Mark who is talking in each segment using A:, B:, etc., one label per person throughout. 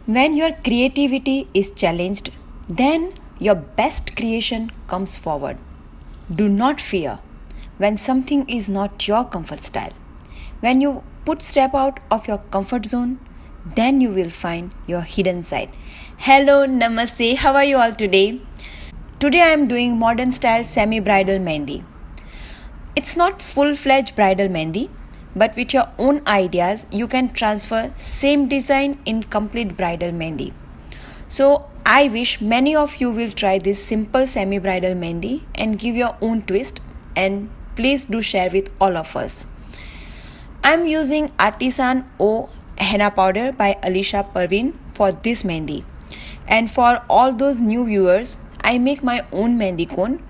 A: When your creativity is challenged, then your best creation comes forward. Do not fear when something is not your comfort style. When you step out of your comfort zone, then you will find your hidden side. Hello, namaste. How are you all today? Today I am doing modern style semi bridal mehendi. It's not full-fledged bridal mehendi, but with your own ideas, you can transfer same design in complete bridal mehendi. So I wish many of you will try this simple semi-bridal mehendi and give your own twist, and please do share with all of us. I'm using Artisan O henna powder by Alisha Parveen for this mehendi. And for all those new viewers, I make my own mehendi cone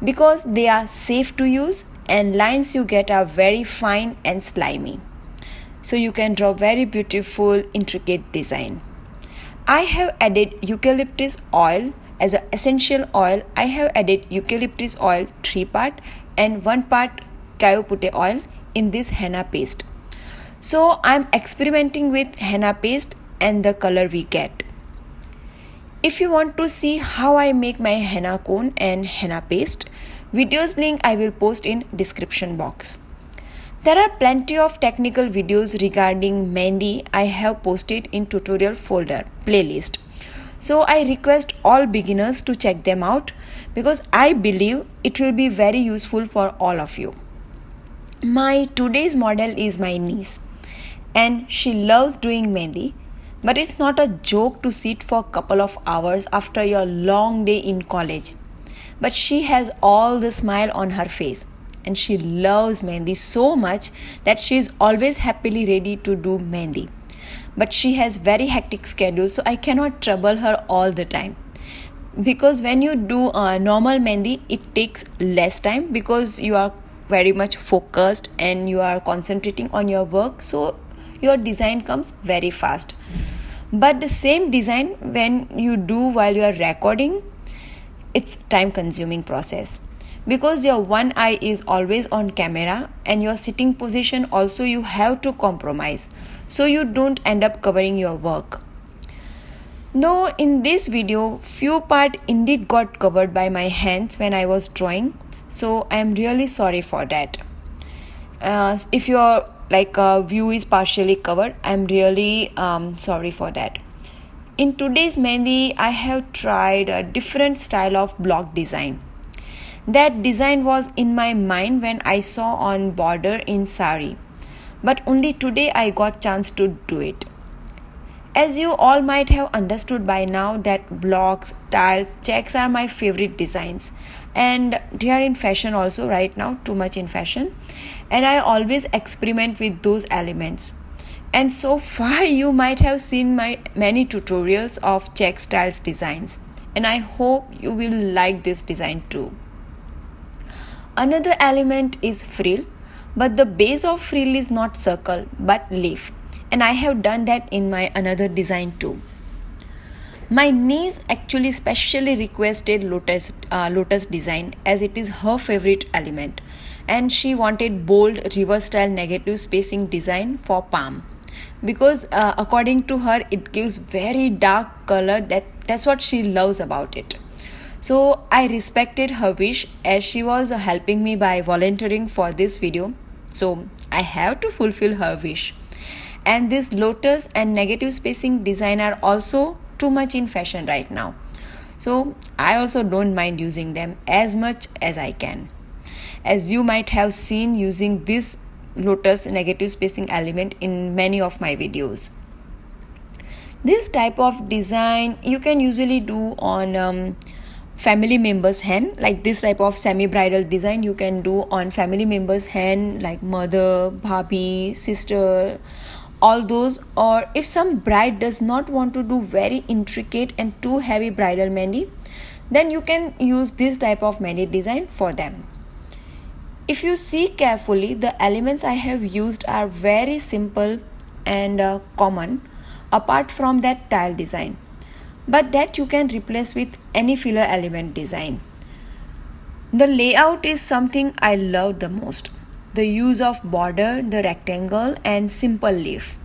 A: because they are safe to use and lines you get are very fine and slimy. So you can draw very beautiful intricate design. I have added eucalyptus oil as an essential oil. I have added eucalyptus oil 3 part and 1 part cayopute oil in this henna paste. So I am experimenting with henna paste and the color we get. If you want to see how I make my henna cone and henna paste, videos link I will post in description box. There are plenty of technical videos regarding mehendi I have posted in tutorial folder playlist. So I request all beginners to check them out because I believe it will be very useful for all of you. My today's model is my niece and she loves doing mehendi, but it's not a joke to sit for a couple of hours after your long day in college. But she has all the smile on her face and she loves mehendi so much that she is always happily ready to do mehendi. But she has very hectic schedule, so I cannot trouble her all the time. Because when you do a normal mehendi, it takes less time because you are very much focused and you are concentrating on your work, so your design comes very fast. But the same design when you do while you are recording, it's time consuming process because your one eye is always on camera and your sitting position also you have to compromise so you don't end up covering your work. Though in this video few part indeed got covered by my hands when I was drawing, so I am really sorry for that. If your view is partially covered, I am really sorry for that. In today's mehendi, I have tried a different style of block design. That design was in my mind when I saw on border in sari, but only today I got chance to do it. As you all might have understood by now that blocks, tiles, checks are my favorite designs and they are in fashion also right now, too much in fashion, and I always experiment with those elements. And so far you might have seen my many tutorials of check styles designs and I hope you will like this design too. Another element is frill, but the base of frill is not circle but leaf, and I have done that in my another design too. My niece actually specially requested lotus design as it is her favorite element, and she wanted bold reverse style negative spacing design for palm because according to her it gives very dark color. That's what she loves about it. So I respected her wish as she was helping me by volunteering for this video, so I have to fulfill her wish. And this lotus and negative spacing design are also too much in fashion right now, so I also don't mind using them as much as I can, as you might have seen using this lotus negative spacing element in many of my videos. This type of design you can usually do on family members' hand, like this type of semi-bridal design you can do on family members' hand like mother, bhabhi, sister, all those. Or if some bride does not want to do very intricate and too heavy bridal mehendi, then you can use this type of mehendi design for them. If you see carefully, the elements I have used are very simple and common apart from that tile design, but that you can replace with any filler element design. The layout is something I love the most. The use of border, the rectangle and simple leaf.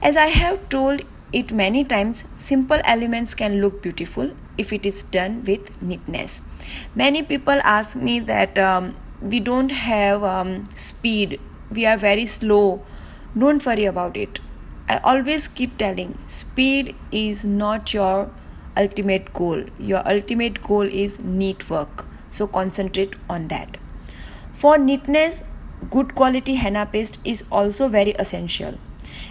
A: As I have told, it many times, simple elements can look beautiful if it is done with neatness. Many people ask me that we don't have speed, we are very slow. Don't worry about it. I always keep telling, speed is not your ultimate goal. Your ultimate goal is neat work. So concentrate on that. For neatness, good quality henna paste is also very essential.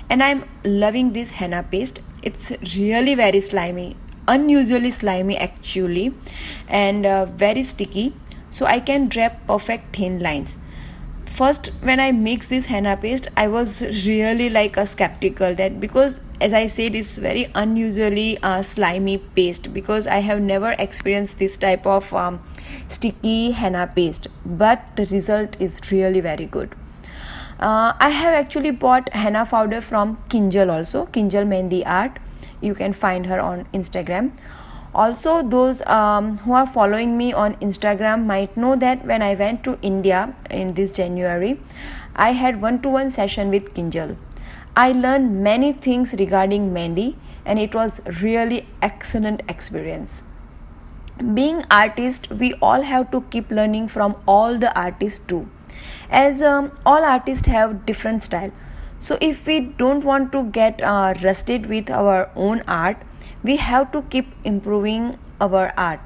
A: And I'm loving this henna paste. It's really very slimy, unusually slimy actually, and very sticky. So I can drape perfect thin lines. First, when I mix this henna paste, I was really like a skeptical that, because as I said, it's very unusually slimy paste, because I have never experienced this type of sticky henna paste, but the result is really very good. I have actually bought henna powder from Kinjal also, Kinjal Mehendi Art. You can find her on Instagram. Also, those who are following me on Instagram might know that when I went to India in this January, I had one-to-one session with Kinjal. I learned many things regarding mehendi, and it was really excellent experience. Being artists, we all have to keep learning from all the artists too, as all artists have different style. So if we don't want to get rusted with our own art, we have to keep improving our art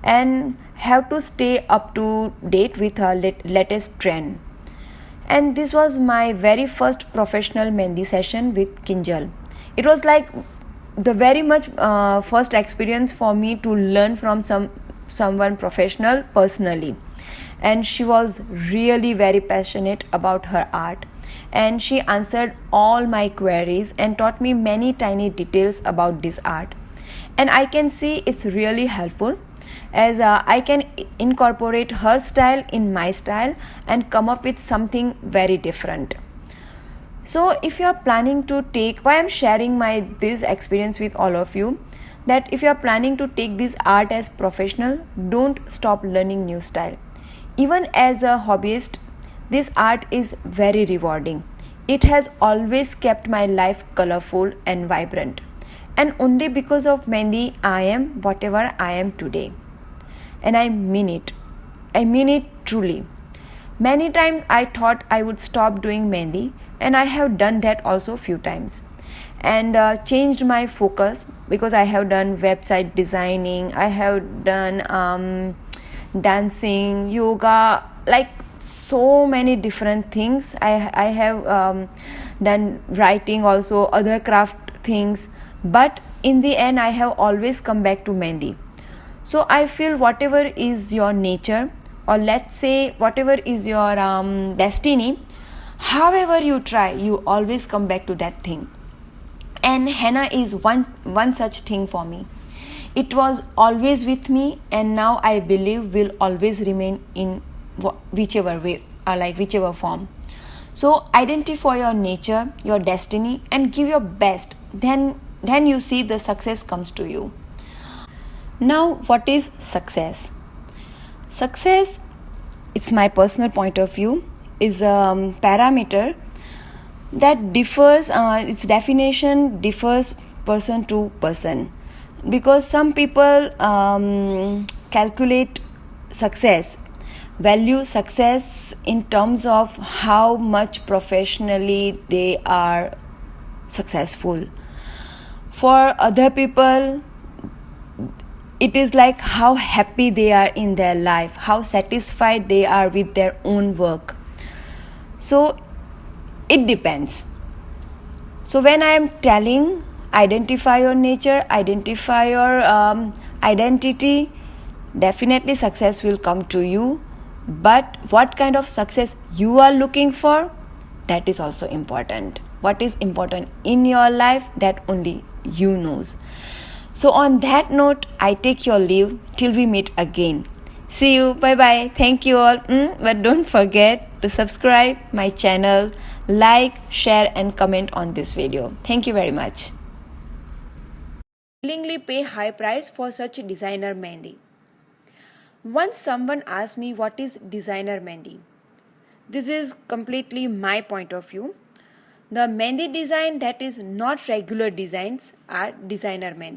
A: and have to stay up to date with our latest trend. And this was my very first professional mehendi session with Kinjal. It was like the very much first experience for me to learn from someone professional personally. And she was really very passionate about her art, and she answered all my queries and taught me many tiny details about this art. And I can see it's really helpful, as I can incorporate her style in my style and come up with something very different. So if you are planning to take, why I'm sharing my this experience with all of you, that if you are planning to take this art as professional, don't stop learning new style. Even as a hobbyist, this art is very rewarding. It has always kept my life colorful and vibrant. And only because of mehendi, I am whatever I am today. And I mean it. I mean it truly. Many times I thought I would stop doing mehendi, and I have done that also few times. And changed my focus, because I have done website designing, I have done dancing, yoga, like so many different things. I have done writing also, other craft things, but in the end I have always come back to mehendi. So I feel whatever is your nature, or let's say whatever is your destiny, however you try, you always come back to that thing. And henna is one such thing for me. It was always with me, and now I believe will always remain in whichever way, or like whichever form. So identify your nature, your destiny, and give your best. Then you see the success comes to you. Now, what is success? Success, it's my personal point of view, is a parameter that differs, its definition differs person to person, because some people calculate success, value success in terms of how much professionally they are successful. For other people, it is like how happy they are in their life, how satisfied they are with their own work. So it depends. So when I am telling, identify your nature, identify your identity, definitely success will come to you. But what kind of success you are looking for, that is also important. What is important in your life, that only you knows. So on that note, I take your leave till we meet again. See you. Bye bye. Thank you all. But don't forget to subscribe my channel, like, share and comment on this video. Thank you very much. Willingly pay high price for such designer mehendi. Once someone asked me what is designer mehendi. This is completely my point of view. The mehendi design that is not regular designs are designer mehendi.